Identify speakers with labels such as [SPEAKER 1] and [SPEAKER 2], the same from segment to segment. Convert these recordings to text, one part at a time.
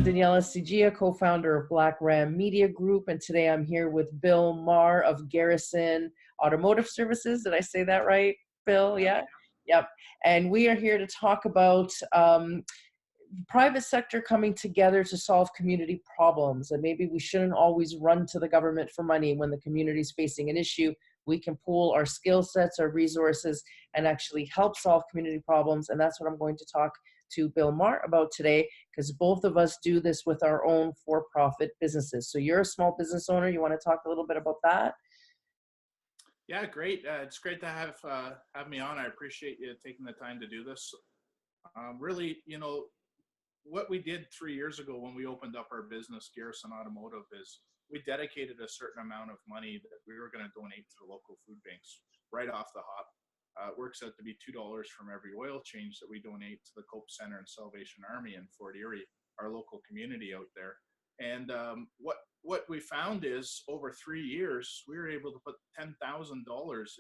[SPEAKER 1] Daniela Sigia, co-founder of Black Ram Media Group, and today I'm here with Bill Marr of Garrison Automotive Services. Did I say that right, Bill? Yeah? Yep. And we are here to talk about private sector coming together to solve community problems. And maybe we shouldn't always run to the government for money when the community is facing an issue. We can pool our skill sets, our resources, and actually help solve community problems. And that's what I'm going to talk to Bill Marr about today, because both of us do this with our own for-profit businesses. So you're a small business owner. You want to talk a little bit about that?
[SPEAKER 2] Yeah, great. It's great to have me on. I appreciate you taking the time to do this. Really, what we did 3 years ago when we opened up our business, Garrison Automotive, is we dedicated a certain amount of money that we were going to donate to the local food banks right off the hop. It works out to be $2 from every oil change that we donate to the Cope Center and Salvation Army in Fort Erie, our local community out there. And what we found is over 3 years, we were able to put $10,000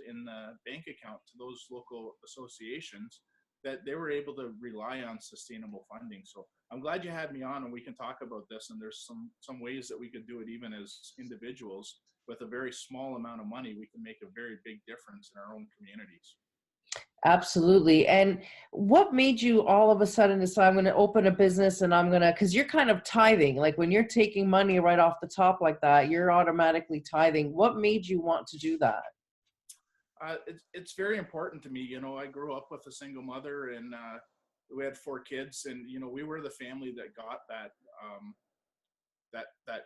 [SPEAKER 2] in the bank account to those local associations that they were able to rely on sustainable funding. So I'm glad you had me on and we can talk about this. And there's some ways that we could do it even as individuals. With a very small amount of money, we can make a very big difference in our own communities.
[SPEAKER 1] Absolutely. And what made you all of a sudden decide I'm going to open a business and because you're kind of tithing, like when you're taking money right off the top like that, you're automatically tithing. What made you want to do that?
[SPEAKER 2] It's very important to me. I grew up with a single mother and we had 4 kids, and we were the family that got that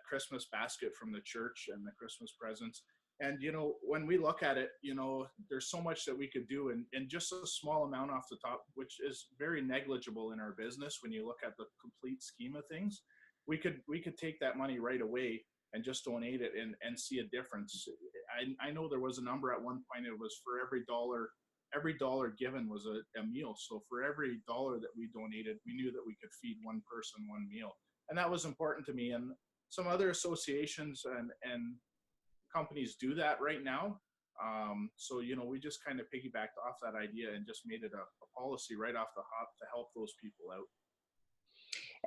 [SPEAKER 2] Christmas basket from the church and the Christmas presents. And when we look at it, there's so much that we could do, and just a small amount off the top, which is very negligible in our business when you look at the complete scheme of things. We could take that money right away and just donate it and see a difference. I know there was a number at one point. It was for every dollar given was a meal. So for every dollar that we donated, we knew that we could feed one person one meal. And that was important to me. And some other associations and companies do that right now. So, we just kind of piggybacked off that idea and just made it a policy right off the hop to help those people out.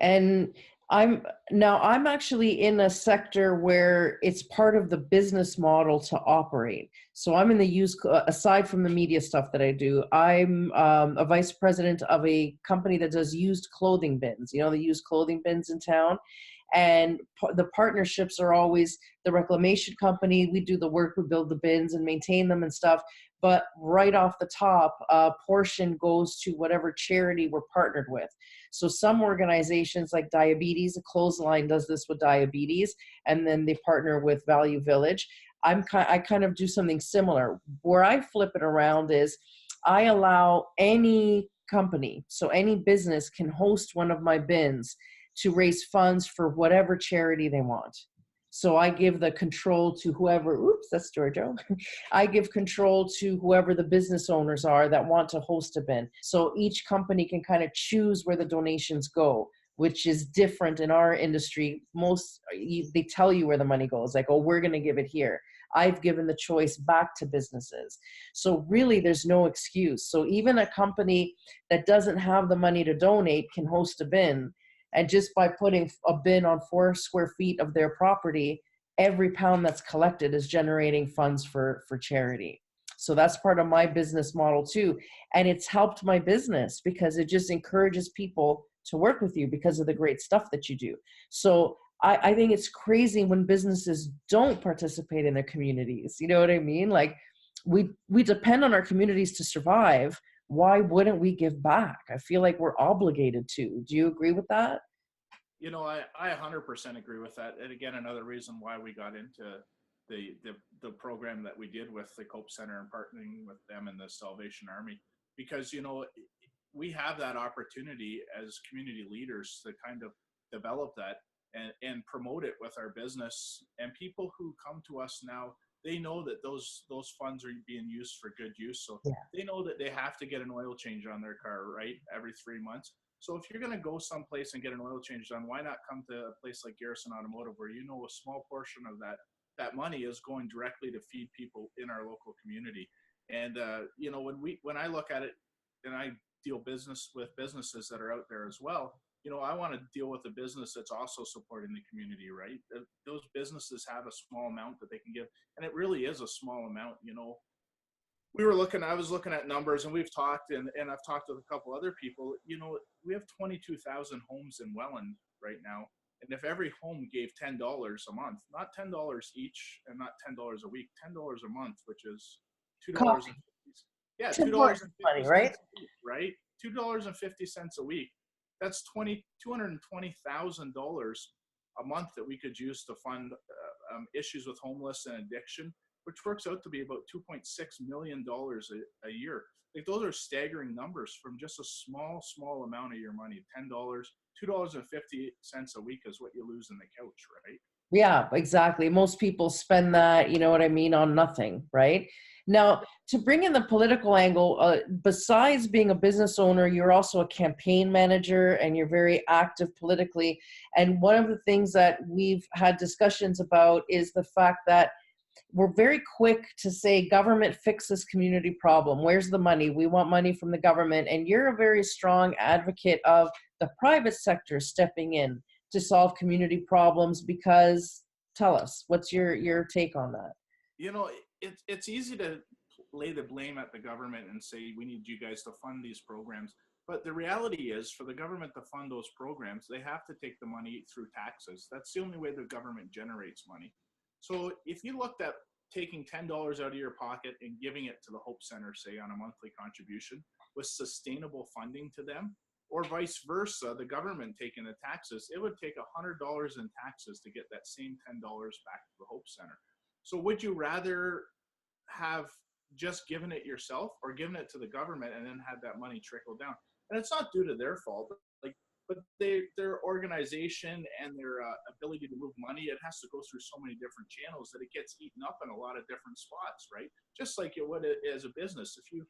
[SPEAKER 1] And I'm actually in a sector where it's part of the business model to operate. So I'm in the aside from the media stuff that I do, I'm a vice president of a company that does used clothing bins, the used clothing bins in town. And the partnerships are always the reclamation company. We do the work, we build the bins and maintain them and stuff. But right off the top, a portion goes to whatever charity we're partnered with. So some organizations like Diabetes, a clothesline does this with diabetes, and then they partner with Value Village. I kind of do something similar. Where I flip it around is I allow any company, so any business can host one of my bins to raise funds for whatever charity they want. So I give the control to whoever, oops, that's Giorgio. I give control to whoever the business owners are that want to host a bin. So each company can kind of choose where the donations go, which is different in our industry. They tell you where the money goes, like, oh, we're going to give it here. I've given the choice back to businesses. So really there's no excuse. So even a company that doesn't have the money to donate can host a bin. And just by putting a bin on 4 square feet of their property, every pound that's collected is generating funds for charity. So that's part of my business model too. And it's helped my business because it just encourages people to work with you because of the great stuff that you do. So I think it's crazy when businesses don't participate in their communities. You know what I mean? Like we depend on our communities to survive. Why wouldn't we give back? I feel like we're obligated to. Do you agree with that?
[SPEAKER 2] I 100% agree with that. And again, another reason why we got into the program that we did with the Cope Center and partnering with them and the Salvation Army, because, we have that opportunity as community leaders to kind of develop that and promote it with our business. And people who come to us now, they know that those funds are being used for good use. So yeah. They know that they have to get an oil change on their car, right, every 3 months. So if you're going to go someplace and get an oil change done, why not come to a place like Garrison Automotive, where a small portion of that money is going directly to feed people in our local community. And when I look at it, and I deal with businesses that are out there as well, I want to deal with a business that's also supporting the community, right? Those businesses have a small amount that they can give, and it really is a small amount. I was looking at numbers, and we've talked, and I've talked with a couple other people. We have 22,000 homes in Welland right now. And if every home gave $10 a month, not $10 each and not $10 a week, $10 a month, which is $2
[SPEAKER 1] Coffee.
[SPEAKER 2] yeah,
[SPEAKER 1] Tim
[SPEAKER 2] two dollars
[SPEAKER 1] Hortons
[SPEAKER 2] and fifty
[SPEAKER 1] money, right?
[SPEAKER 2] cents a week, right? $2.50 a week. That's $220,000 a month that we could use to fund issues with homeless and addiction, which works out to be about $2.6 million a year. Like, those are staggering numbers from just a small amount of your money. $2.50 a week is what you lose in the couch, right?
[SPEAKER 1] Yeah, exactly. Most people spend that, you know what I mean, on nothing, right? Now, to bring in the political angle, besides being a business owner, you're also a campaign manager and you're very active politically. And one of the things that we've had discussions about is the fact that we're very quick to say government fix this community problem. Where's the money? We want money from the government. And you're a very strong advocate of the private sector stepping in to solve community problems, because tell us, what's your take on that?
[SPEAKER 2] It's easy to lay the blame at the government and say, we need you guys to fund these programs. But the reality is, for the government to fund those programs, they have to take the money through taxes. That's the only way the government generates money. So if you looked at taking $10 out of your pocket and giving it to the Hope Center, say, on a monthly contribution, with sustainable funding to them, or vice versa, the government taking the taxes, it would take $100 in taxes to get that same $10 back to the Hope Center. So would you rather have just given it yourself, or given it to the government and then had that money trickle down? And it's not due to their fault, but their organization and their ability to move money, it has to go through so many different channels that it gets eaten up in a lot of different spots, right? Just like it would as a business. If you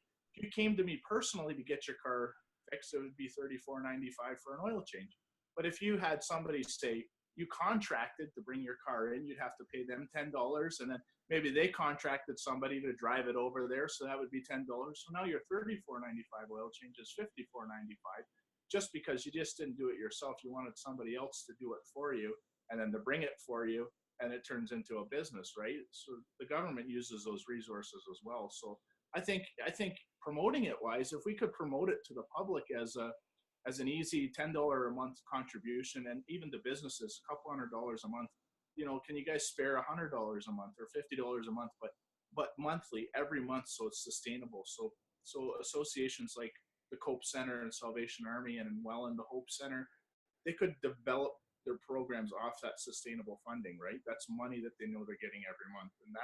[SPEAKER 2] came to me personally to get your car fixed, it would be $34.95 for an oil change. But if you had somebody say, you contracted to bring your car in, you'd have to pay them $10, and then maybe they contracted somebody to drive it over there, so that would be $10. So now your $34.95 oil change is $54.95, just because you just didn't do it yourself. You wanted somebody else to do it for you, and then to bring it for you, and it turns into a business, right? So the government uses those resources as well. So I think promoting it wise, if we could promote it to the public as an easy $10 a month contribution, and even to businesses, a couple $100 a month, can you guys spare $100 a month or $50 a month, but monthly, every month, so it's sustainable. So associations like the Cope Center and Salvation Army and Welland, the Hope Center, they could develop their programs off that sustainable funding, right? That's money that they know they're getting every month. And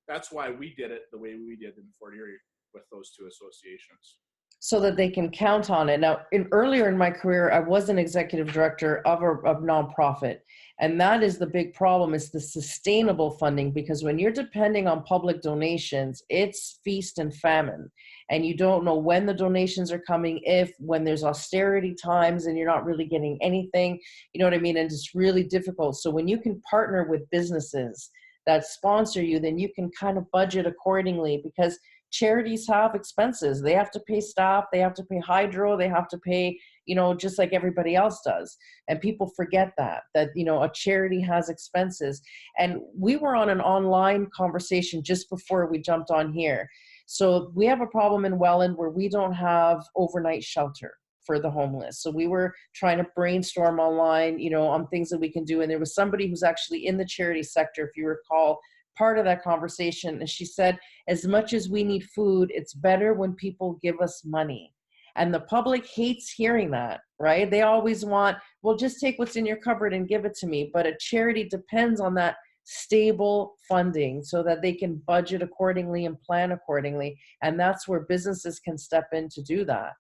[SPEAKER 2] that's why we did it the way we did in Fort Erie with those two associations.
[SPEAKER 1] So that they can count on it. Now, earlier in my career, I was an executive director of a nonprofit. And that is the big problem, is the sustainable funding, because when you're depending on public donations, it's feast and famine. And you don't know when the donations are coming, when there's austerity times and you're not really getting anything, you know what I mean? And it's really difficult. So when you can partner with businesses that sponsor you, then you can kind of budget accordingly, because charities have expenses. They have to pay staff, they have to pay hydro, they have to pay, just like everybody else does. And people forget that a charity has expenses. And we were on an online conversation just before we jumped on here. So we have a problem in Welland where we don't have overnight shelter for the homeless. So we were trying to brainstorm online, on things that we can do. And there was somebody who's actually in the charity sector, if you recall, part of that conversation. And she said, as much as we need food, it's better when people give us money. And the public hates hearing that, right? They always want, well, just take what's in your cupboard and give it to me. But a charity depends on that stable funding so that they can budget accordingly and plan accordingly. And that's where businesses can step in to do that.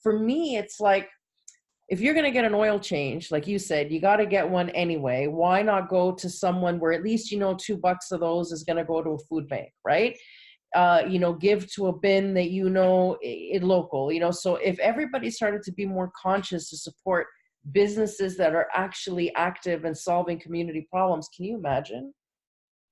[SPEAKER 1] For me, it's like, if you're going to get an oil change, like you said, you got to get one anyway. Why not go to someone where at least $2 of those is going to go to a food bank, right? Give to a bin that is local. So if everybody started to be more conscious to support businesses that are actually active and solving community problems, can you imagine?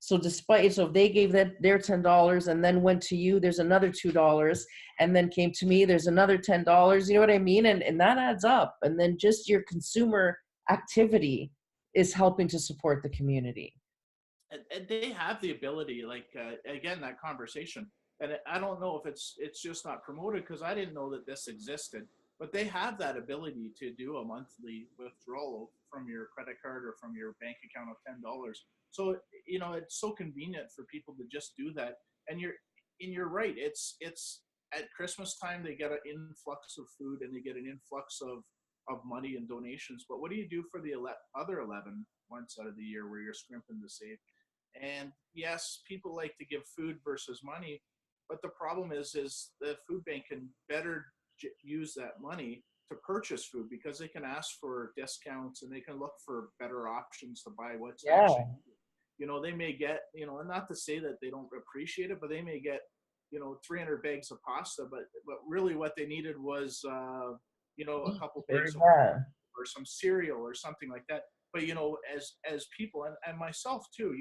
[SPEAKER 1] So so if they gave their $10 and then went to you, there's another $2, and then came to me, there's another $10. You know what I mean? And that adds up. And then just your consumer activity is helping to support the community.
[SPEAKER 2] And they have the ability, like again, that conversation. And I don't know if it's just not promoted because I didn't know that this existed. But they have that ability to do a monthly withdrawal from your credit card or from your bank account of $10. So it's so convenient for people to just do that. And you're right. It's at Christmas time they get an influx of food and they get an influx of money and donations. But what do you do for the other 11 months out of the year where you're scrimping to save? And yes, people like to give food versus money, but the problem is the food bank can better use that money to purchase food because they can ask for discounts and they can look for better options to buy what's
[SPEAKER 1] Yeah.
[SPEAKER 2] actually, they may get, and not to say that they don't appreciate it, but they may get, 300 bags of pasta, but really what they needed was, a couple bags of
[SPEAKER 1] Yeah.
[SPEAKER 2] or some cereal or something like that. But as people and myself too,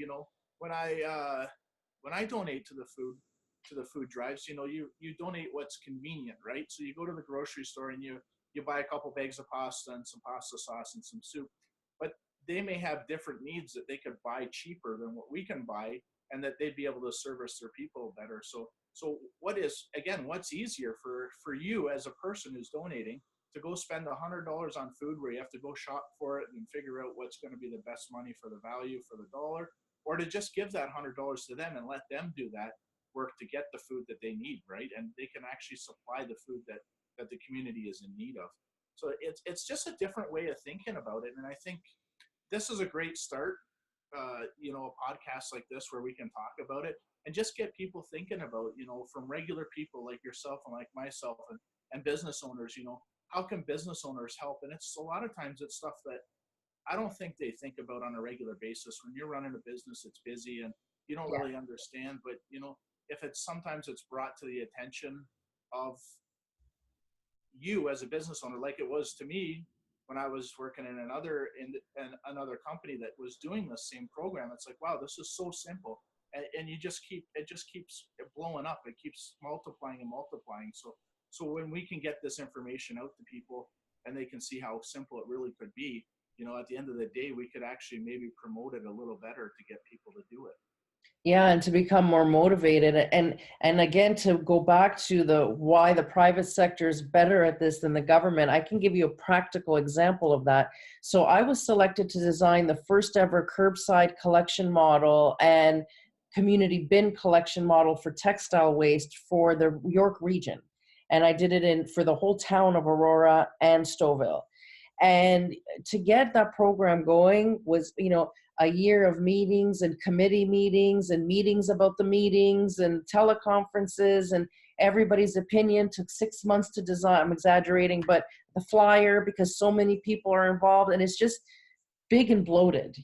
[SPEAKER 2] when I donate to the food drives, you donate what's convenient, right? So you go to the grocery store and you buy a couple bags of pasta and some pasta sauce and some soup, but they may have different needs that they could buy cheaper than what we can buy, and that they'd be able to service their people better. So what's easier for you as a person who's donating to go spend $100 on food where you have to go shop for it and figure out what's going to be the best money for the value for the dollar, or to just give that $100 to them and let them do that work to get the food that they need, right? And they can actually supply the food that the community is in need of. So it's just a different way of thinking about it. And I think this is a great start, a podcast like this where we can talk about it and just get people thinking about, from regular people like yourself and like myself and business owners, how can business owners help? And it's a lot of times it's stuff that I don't think they think about on a regular basis. When you're running a business, it's busy and you don't really understand, but if sometimes it's brought to the attention of you as a business owner, like it was to me when I was working in another company that was doing the same program. It's like, wow, this is so simple. And it just keeps blowing up. It keeps multiplying and multiplying. So when we can get this information out to people and they can see how simple it really could be, at the end of the day, we could actually maybe promote it a little better to get people to do it.
[SPEAKER 1] Yeah, and to become more motivated. And again, to go back to why the private sector is better at this than the government, I can give you a practical example of that. So I was selected to design the first ever curbside collection model and community bin collection model for textile waste for the York region. And I did it for the whole town of Aurora and Stouffville. And to get that program going was, a year of meetings and committee meetings and meetings about the meetings and teleconferences, and everybody's opinion took 6 months to design. I'm exaggerating, but the flyer, because so many people are involved, and it's just big and bloated,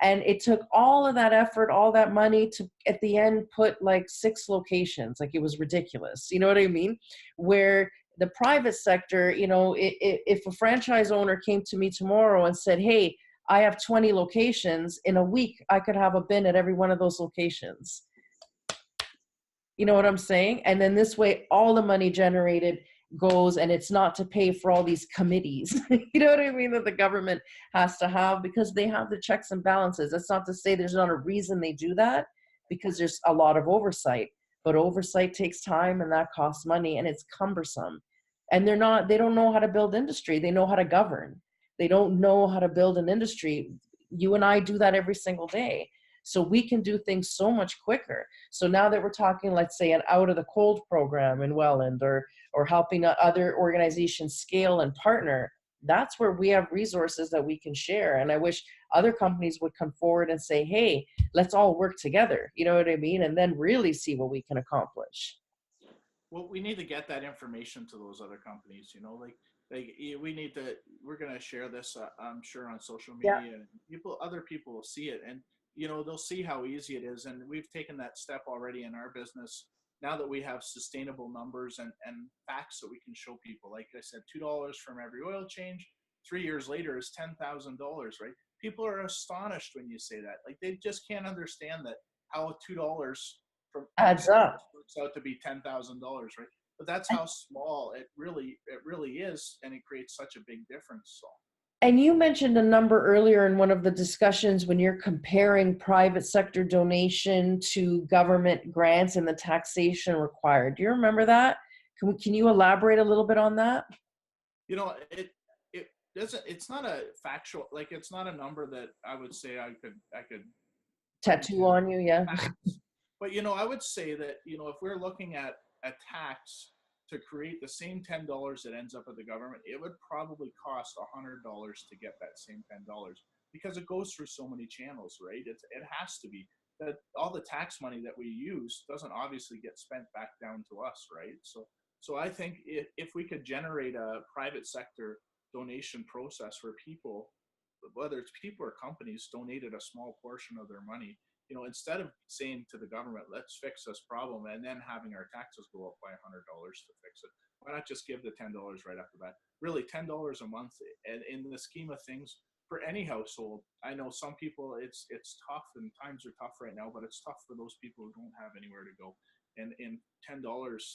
[SPEAKER 1] and it took all of that effort, all that money to, at the end, put like 6 locations. Like, it was ridiculous. You know what I mean? Where the private sector, if a franchise owner came to me tomorrow and said, hey, I have 20 locations, in a week, I could have a bin at every one of those locations. You know what I'm saying? And then this way, all the money generated goes, and it's not to pay for all these committees, you know what I mean, that the government has to have, because they have the checks and balances. That's not to say there's not a reason they do that, because there's a lot of oversight, but oversight takes time and that costs money and it's cumbersome. And they don't know how to build industry. They know how to govern. They don't know how to build an industry. You and I do that every single day. So we can do things so much quicker. So now that we're talking, let's say, an out of the cold program in Welland, or helping other organizations scale and partner, that's where we have resources that we can share. And I wish other companies would come forward and say, hey, let's all work together. You know what I mean? And then really see what we can accomplish.
[SPEAKER 2] Well, we need to get that information to those other companies, we're going to share this, I'm sure, on social media, and other people will see it, and, they'll see how easy it is. And we've taken that step already in our business now that we have sustainable numbers and facts that we can show people. Like I said, $2 from every oil change. 3 years later is $10,000, right? People are astonished when you say that. Like they just can't understand that how $2 from
[SPEAKER 1] Adds
[SPEAKER 2] X
[SPEAKER 1] up.
[SPEAKER 2] works out to be $10,000, right? But that's how small it really is, and it creates such a big difference. So.
[SPEAKER 1] And you mentioned a number earlier in one of the discussions when you're comparing private sector donation to government grants and the taxation required. Do you remember that? Can you elaborate a little bit on that?
[SPEAKER 2] It doesn't. It's not a factual. Like it's not a number that I would say I could put
[SPEAKER 1] Tattoo
[SPEAKER 2] into
[SPEAKER 1] on you, yeah.
[SPEAKER 2] facts. But I would say that if we're looking at a tax to create the same $10 that ends up at the government, it would probably cost $100 to get that same $10 because it goes through so many channels, right? It has to be that all the tax money that we use doesn't obviously get spent back down to us, right? So I think if we could generate a private sector donation process where people, whether it's people or companies, donated a small portion of their money, instead of saying to the government, let's fix this problem, and then having our taxes go up by $100 to fix it, why not just give the $10 right after that? Really, $10 a month, and in the scheme of things, for any household, I know some people, it's tough, and times are tough right now, but it's tough for those people who don't have anywhere to go. And $10,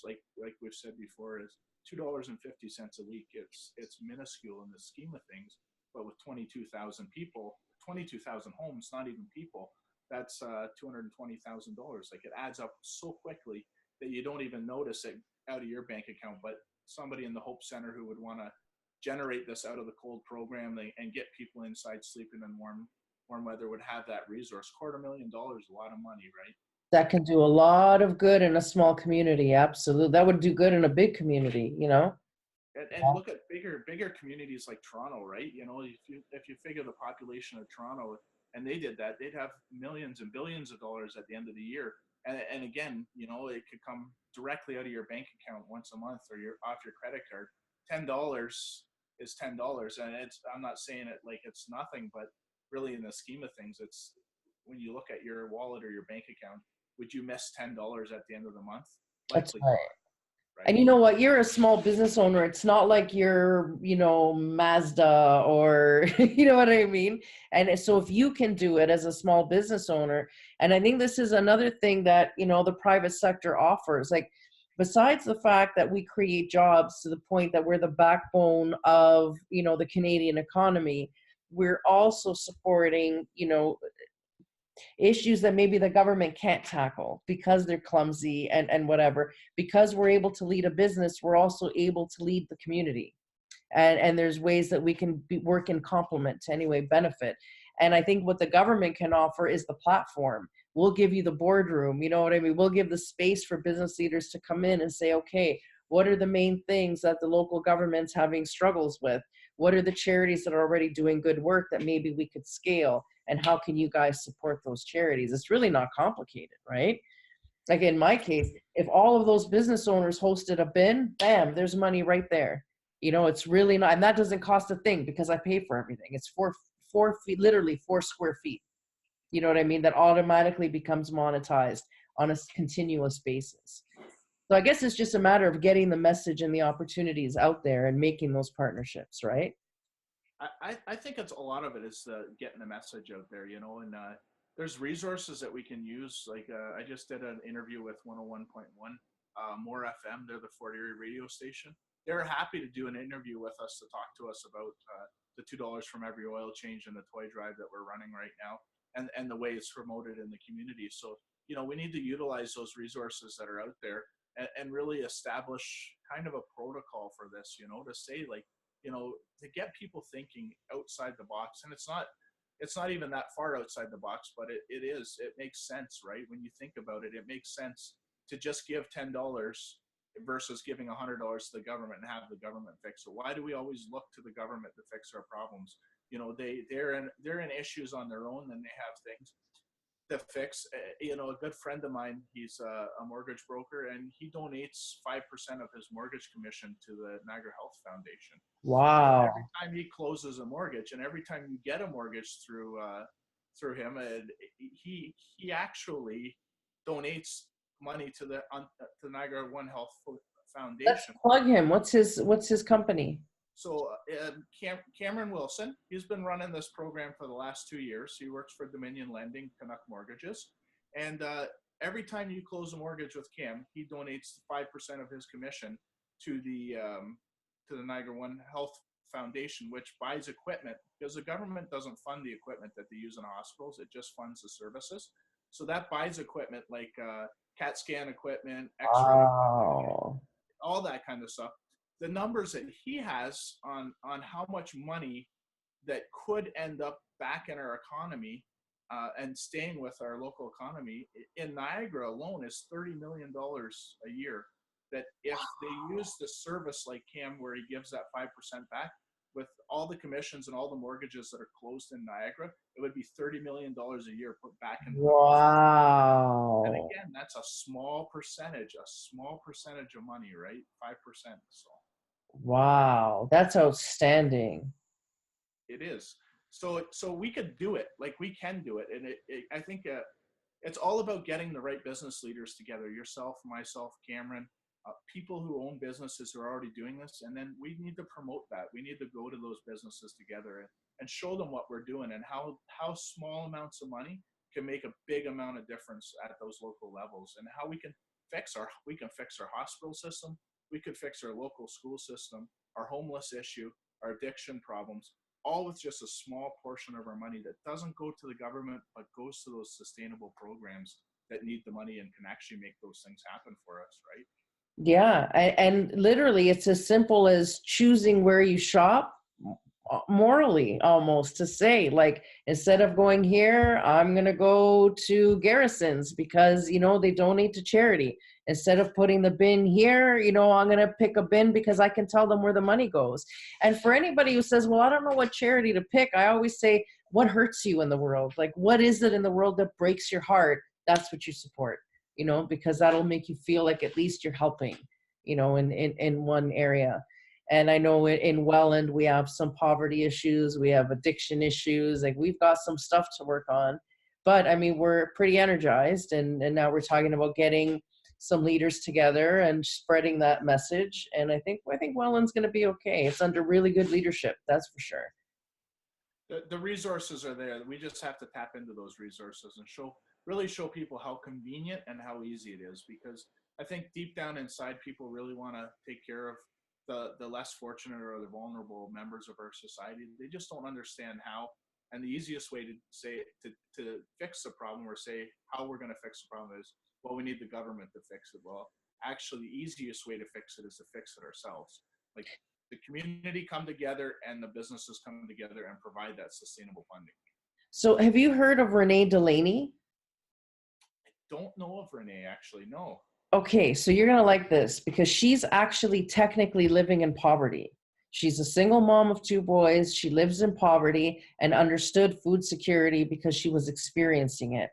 [SPEAKER 2] like we've said before, is $2.50 a week. It's minuscule in the scheme of things, but with 22,000 people, 22,000 homes, not even people, that's $220,000. Like it adds up so quickly that you don't even notice it out of your bank account. But somebody in the Hope Center who would want to generate this out of the cold program and get people inside sleeping in warm weather would have that resource. $250,000, a lot of money, right?
[SPEAKER 1] That can do a lot of good in a small community. Absolutely. That would do good in a big community,
[SPEAKER 2] And look at bigger communities like Toronto, right? If you figure the population of Toronto, and they did that, they'd have millions and billions of dollars at the end of the year. And again, it could come directly out of your bank account once a month or off your credit card. $10 is $10, and I'm not saying it like it's nothing, but really in the scheme of things, it's when you look at your wallet or your bank account, would you miss $10 at the end of the month?
[SPEAKER 1] That's
[SPEAKER 2] Likely
[SPEAKER 1] right.
[SPEAKER 2] not, right?
[SPEAKER 1] And you know what? You're a small business owner. It's not like you're, Mazda or, you know what I mean? And so if you can do it as a small business owner, and I think this is another thing that, the private sector offers, like besides the fact that we create jobs to the point that we're the backbone of, the Canadian economy, we're also supporting, issues that maybe the government can't tackle because they're clumsy and whatever. Because we're able to lead a business, we're also able to lead the community. And there's ways that we can work in complement to anyway benefit. And I think what the government can offer is the platform. We'll give you the boardroom, you know what I mean? We'll give the space for business leaders to come in and say, okay, what are the main things that the local government's having struggles with? What are the charities that are already doing good work that maybe we could scale? And how can you guys support those charities? It's really not complicated, right? Like in my case, if all of those business owners hosted a bin, bam, there's money right there. It's really not, and that doesn't cost a thing because I pay for everything. It's 4 feet, literally 4 square feet. You know what I mean? That automatically becomes monetized on a continuous basis. So I guess it's just a matter of getting the message and the opportunities out there and making those partnerships, right?
[SPEAKER 2] I think it's a lot of it is getting the message out there, and there's resources that we can use. Like I just did an interview with 101.1 Marr FM. They're the Fort Erie radio station. They're happy to do an interview with us to talk to us about the $2 from every oil change and the toy drive that we're running right now, and the way it's promoted in the community. So we need to utilize those resources that are out there and really establish kind of a protocol for this. To say like, to get people thinking outside the box. And it's not even that far outside the box, but it makes sense, right? When you think about it, it makes sense to just give $10 versus giving $100 to the government and have the government fix it. Why do we always look to the government to fix our problems? They're in issues on their own, and they have things to fix. A good friend of mine, he's a mortgage broker, and he donates 5% of his mortgage commission to the Niagara Health Foundation.
[SPEAKER 1] Wow.
[SPEAKER 2] Every time he closes a mortgage, and every time you get a mortgage through him, he actually donates money to the Niagara One Health
[SPEAKER 1] Let's
[SPEAKER 2] Foundation.
[SPEAKER 1] plug him. What's his company?
[SPEAKER 2] So Cameron Wilson, he's been running this program for the last 2 years. He works for Dominion Lending, Canuck Mortgages, and every time you close a mortgage with Cam, he donates 5% of his commission to the Niagara One Health Foundation, which buys equipment, because the government doesn't fund the equipment that they use in hospitals; it just funds the services. So that buys equipment like CAT scan equipment, X-ray,
[SPEAKER 1] Wow.
[SPEAKER 2] all that kind of stuff. The numbers that he has on how much money that could end up back in our economy and staying with our local economy in Niagara alone is $30 million a year. That if they use the service like Cam, where he gives that 5% back, with all the commissions and all the mortgages that are closed in Niagara, it would be $30 million a year put back into the hospital.
[SPEAKER 1] Wow.
[SPEAKER 2] And again, that's a small percentage of money, right? 5%. So
[SPEAKER 1] Wow. That's outstanding.
[SPEAKER 2] it is. So we could do it. Like, we can do it. And I think it's all about getting the right business leaders together. Yourself, myself, Cameron, people who own businesses who are already doing this. And then we need to promote that. We need to go to those businesses together and show them what we're doing, and how small amounts of money can make a big amount of difference at those local levels, and how we can fix our hospital system. We could fix our local school system, our homeless issue, our addiction problems, all with just a small portion of our money that doesn't go to the government, but goes to those sustainable programs that need the money and can actually make those things happen for us, right?
[SPEAKER 1] Yeah. And literally, it's as simple as choosing where you shop morally, almost, to say, like, instead of going here, I'm going to go to Garrison's because, they donate to charity. Instead of putting the bin here, I'm going to pick a bin because I can tell them where the money goes. And for anybody who says, well, I don't know what charity to pick, I always say, what hurts you in the world? Like, what is it in the world that breaks your heart? That's what you support, because that'll make you feel like at least you're helping, in one area. And I know in Welland, we have some poverty issues. We have addiction issues. Like, we've got some stuff to work on. But I mean, we're pretty energized. And now we're talking about getting some leaders together and spreading that message. And I think Welland's going to be okay. It's under really good leadership. That's for sure.
[SPEAKER 2] The resources are there. We just have to tap into those resources and really show people how convenient and how easy it is. Because I think deep down inside, people really want to take care of the less fortunate or the vulnerable members of our society. They just don't understand how. And the easiest way to say to fix the problem, or say how we're going to fix the problem, is, well, we need the government to fix it. Well, actually, the easiest way to fix it is to fix it ourselves. Like, the community come together and the businesses come together and provide that sustainable funding.
[SPEAKER 1] So have you heard of Renee Delaney?
[SPEAKER 2] I don't know of Renee, actually. No.
[SPEAKER 1] Okay, so you're going to like this, because she's actually technically living in poverty. She's a single mom of 2 boys. She lives in poverty and understood food security because she was experiencing it.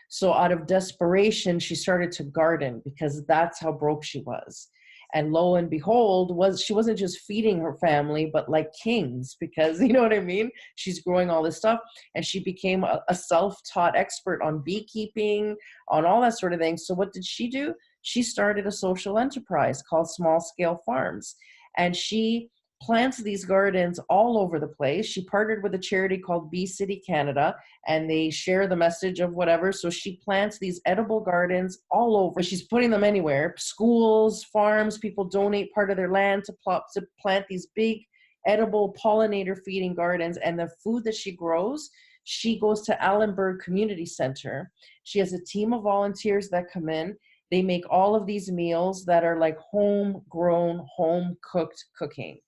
[SPEAKER 1] So out of desperation, she started to garden because that's how broke she was. And lo and behold, she wasn't just feeding her family, but like kings, because you know what I mean? She's growing all this stuff, and she became a self-taught expert on beekeeping, on all that sort of thing. So what did she do? She started a social enterprise called Small Scale Farms, and she plants these gardens all over the place. She partnered with a charity called Bee City Canada, and they share the message of whatever. So she plants these edible gardens all over. She's putting them anywhere: schools, farms. People donate part of their land to plant these big edible pollinator feeding gardens. And the food that she grows, she goes to Allenberg Community Center. She has a team of volunteers that come in. They make all of these meals that are like homegrown, home cooked cooking,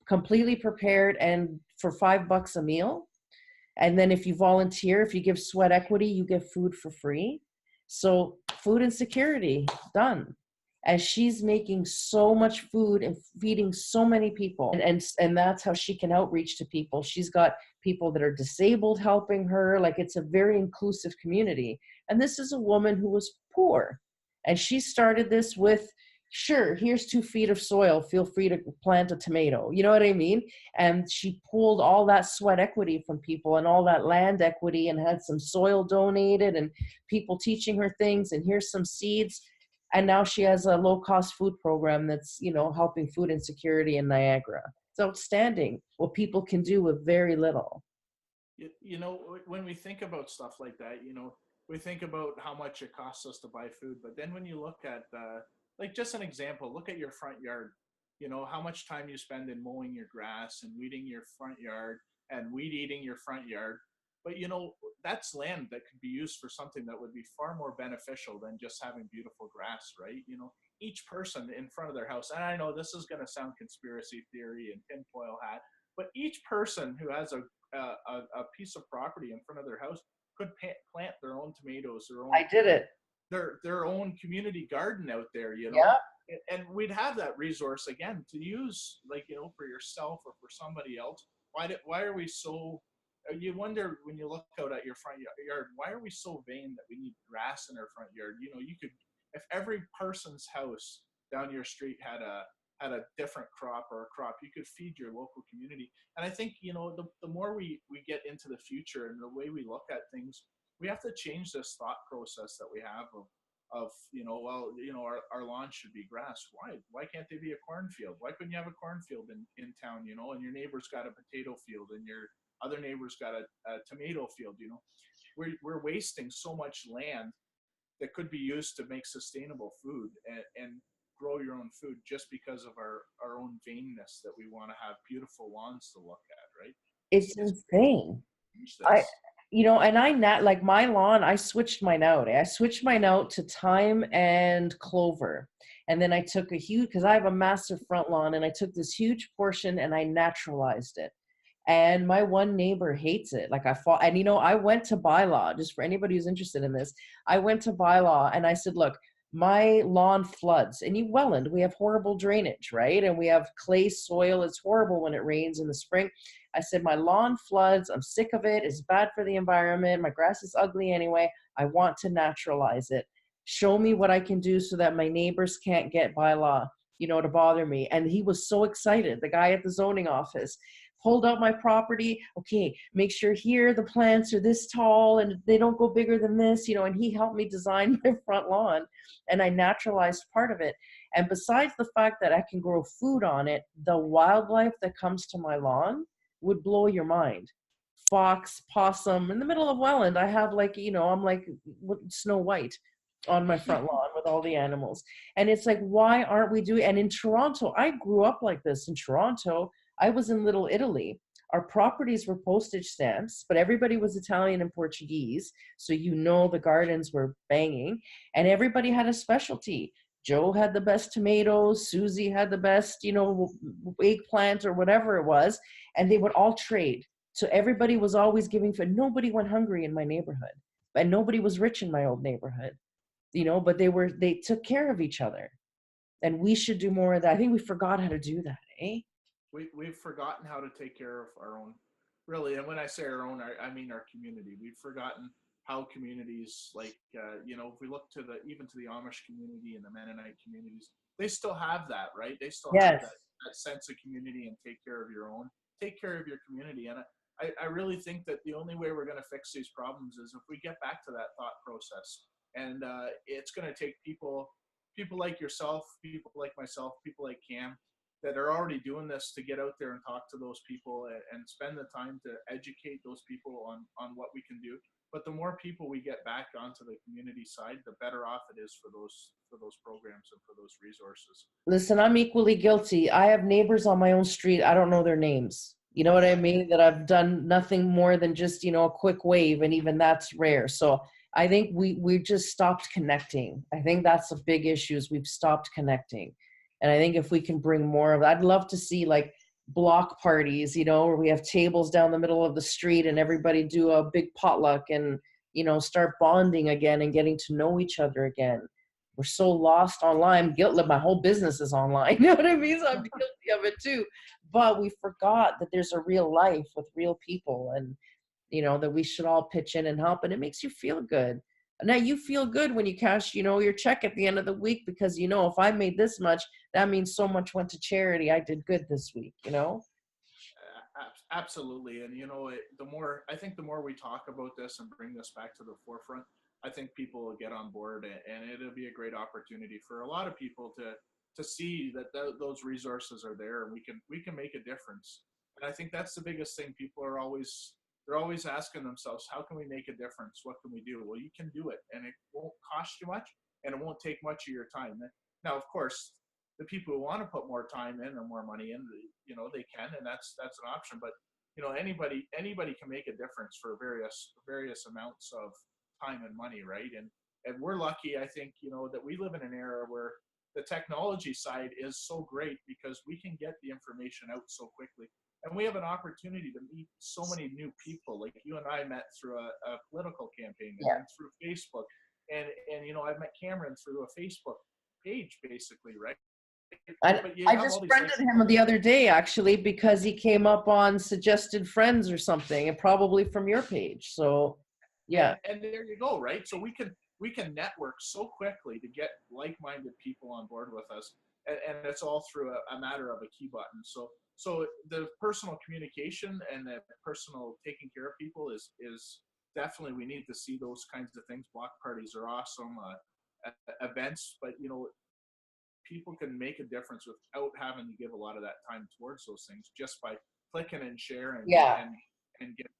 [SPEAKER 1] completely prepared, and for $5 a meal. And then if you volunteer, if you give sweat equity, you get food for free. So food insecurity done. And she's making so much food and feeding so many people. And that's how she can outreach to people. She's got people that are disabled helping her. Like, it's a very inclusive community. And this is a woman who was poor. And she started this with, sure, here's 2 feet of soil, feel free to plant a tomato. You know what I mean? And she pulled all that sweat equity from people and all that land equity, and had some soil donated and people teaching her things, and here's some seeds. And now she has a low-cost food program that's, helping food insecurity in Niagara. It's outstanding what people can do with very little.
[SPEAKER 2] You know, when we think about stuff like that, you know, we think about how much it costs us to buy food, but then when you look at like just an example, look at your front yard. You know how much time you spend in mowing your grass and weeding your front yard and weed eating your front yard. But you know, that's land that could be used for something that would be far more beneficial than just having beautiful grass, right? You know, each person in front of their house, and I know this is going to sound conspiracy theory and tinfoil hat, but each person who has a piece of property in front of their house could plant their own tomatoes,
[SPEAKER 1] I did it.
[SPEAKER 2] their own community garden out there, you know,
[SPEAKER 1] Yeah.
[SPEAKER 2] and we'd have that resource again to use, like, you know, for yourself or for somebody else. Why are we so? You wonder when you look out at your front yard, why are we so vain that we need grass in our front yard? You know, you could, if every person's house down your street had a different crop or a crop, you could feed your local community. And I think, you know, the more we get into the future and the way we look at things, we have to change this thought process that we have of, you know, well, you know, our lawn should be grass. Why can't they be a cornfield? Why couldn't you have a cornfield in town, you know, and your neighbor's got a potato field and your other neighbor's got a tomato field, you know? We're wasting so much land that could be used to make sustainable food and grow your own food just because of our own vainness that we want to have beautiful lawns to look at, right?
[SPEAKER 1] It's
[SPEAKER 2] It's great to
[SPEAKER 1] insane.
[SPEAKER 2] change
[SPEAKER 1] I,
[SPEAKER 2] this.
[SPEAKER 1] you know, and I not like my lawn, I switched mine out. I switched mine out to thyme and clover. And then I took a huge, because I have a massive front lawn, and I took this huge portion and I naturalized it. And my one neighbor hates it. Like I fought, and you know, I went to bylaw, just for anybody who's interested in this. I went to bylaw and I said, look, my lawn floods in New Welland. We have horrible drainage, right? And we have clay soil. It's horrible when it rains in the spring. I said, my lawn floods. I'm sick of it. It's bad for the environment. My grass is ugly anyway. I want to naturalize it. Show me what I can do so that my neighbors can't get bylaw, you know, to bother me. And he was so excited. The guy at the zoning office pulled out my property. Okay, make sure here the plants are this tall and they don't go bigger than this, you know, and he helped me design my front lawn, and I naturalized part of it. And besides the fact that I can grow food on it, the wildlife that comes to my lawn would blow your mind. Fox, possum, in the middle of Welland, I have, like, you know, I'm like Snow White on my front lawn with all the animals. And it's like, why aren't we doing? And in Toronto, I grew up like this. In Toronto, I was in Little Italy. Our properties were postage stamps, but everybody was Italian and Portuguese. So, you know, the gardens were banging, and everybody had a specialty. Joe had the best tomatoes. Susie had the best, you know, eggplant or whatever it was. And they would all trade. So everybody was always giving food. Nobody went hungry in my neighborhood, and nobody was rich in my old neighborhood, you know, but they took care of each other. And we should do more of that. I think we forgot how to do that, eh?
[SPEAKER 2] We've forgotten how to take care of our own, really. And when I say our own, I mean our community. We've forgotten how communities, like, you know, if we look to the, even to the Amish community and the Mennonite communities, they still have that, right? They still have
[SPEAKER 1] Yes.
[SPEAKER 2] that sense of community and take care of your own, take care of your community. And I really think that the only way we're going to fix these problems is if we get back to that thought process. And it's going to take people like yourself, people like myself, people like Cam, that are already doing this, to get out there and talk to those people and spend the time to educate those people on what we can do. But the more people we get back onto the community side, the better off it is for those programs and for those resources.
[SPEAKER 1] Listen, I'm equally guilty. I have neighbors on my own street. I don't know their names. You know what I mean? That I've done nothing more than just, you know, a quick wave, and even that's rare. So I think we just stopped connecting. I think that's a big issue, is we've stopped connecting. And I think if we can bring more of that, I'd love to see like block parties, you know, where we have tables down the middle of the street and everybody do a big potluck and, you know, start bonding again and getting to know each other again. We're so lost online. Guilt, my whole business is online. You know what I mean? So I'm guilty of it too. But we forgot that there's a real life with real people, and, you know, that we should all pitch in and help. And it makes you feel good. Now you feel good when you cash, you know, your check at the end of the week, because, you know, if I made this much, that means so much went to charity. I did good this week, you know?
[SPEAKER 2] Absolutely. And you know, the more, I think the more we talk about this and bring this back to the forefront, I think people will get on board, and it'll be a great opportunity for a lot of people to see that those resources are there, and we can make a difference. And I think that's the biggest thing. People are always, they're always asking themselves, how can we make a difference? What can we do? Well, you can do it, and it won't cost you much, and it won't take much of your time. Now, of course, the people who want to put more time in or more money in, you know, they can, and that's an option. But you know, anybody can make a difference for various amounts of time and money, right? And we're lucky, I think, you know, that we live in an era where the technology side is so great because we can get the information out so quickly. And we have an opportunity to meet so many new people. Like you and I met through a political campaign, and then through Facebook. And you know, I've met Cameron through a Facebook page, basically, right?
[SPEAKER 1] I just friended him the other day, actually, because he came up on suggested friends or something, and probably from your page. So, yeah.
[SPEAKER 2] And there you go, right? So we can network so quickly to get like-minded people on board with us, and it's all through a matter of a key button. So the personal communication and the personal taking care of people is definitely, we need to see those kinds of things. Block parties are awesome, events, but you know, people can make a difference without having to give a lot of that time towards those things, just by clicking and sharing and getting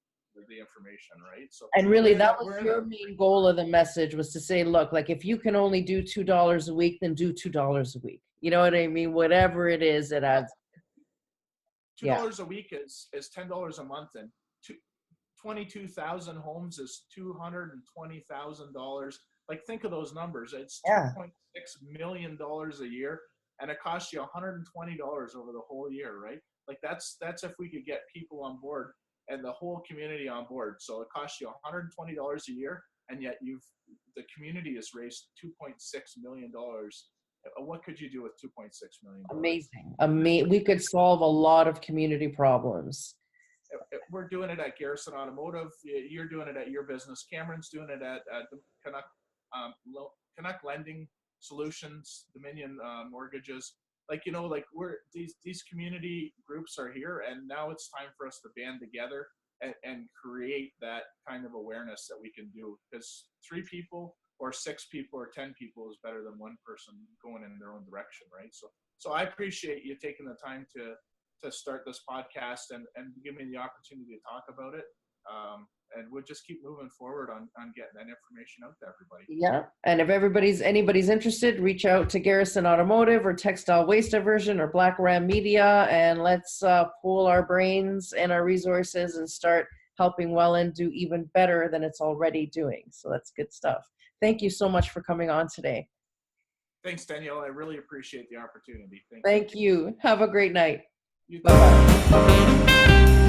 [SPEAKER 2] the information, right? So,
[SPEAKER 1] and really, that was your main goal of the message, was to say, look, like, if you can only do $2 a week, then do $2 a week. You know what I mean? Whatever it is, it adds.
[SPEAKER 2] $2 a week is $10 a month, and 22,000 homes is $220,000. Like, think of those numbers. It's $2.6 million a year, and it costs you $120 over the whole year, right? Like, that's if we could get people on board and the whole community on board. So it costs you $120 a year, and yet the community has raised $2.6 million. What could you do with $2.6 million?
[SPEAKER 1] Amazing. We could solve a lot of community problems.
[SPEAKER 2] We're doing it at Garrison Automotive. You're doing it at your business. Cameron's doing it at Canuck Lending Solutions, Dominion Mortgages. Like, you know, like, these community groups are here, and now it's time for us to band together and create that kind of awareness that we can do. Because 3 people or 6 people or 10 people is better than one person going in their own direction, right? So I appreciate you taking the time to start this podcast and give me the opportunity to talk about it. And we'll just keep moving forward on getting that information out to everybody.
[SPEAKER 1] Yeah. And if anybody's interested, reach out to Garrison Automotive or Textile Waste Diversion or Black Ram Media, and let's pool our brains and our resources and start helping Welland do even better than it's already doing. So that's good stuff. Thank you so much for coming on today.
[SPEAKER 2] Thanks, Danielle. I really appreciate the opportunity.
[SPEAKER 1] Thank you. Have a great night.
[SPEAKER 2] Bye-bye.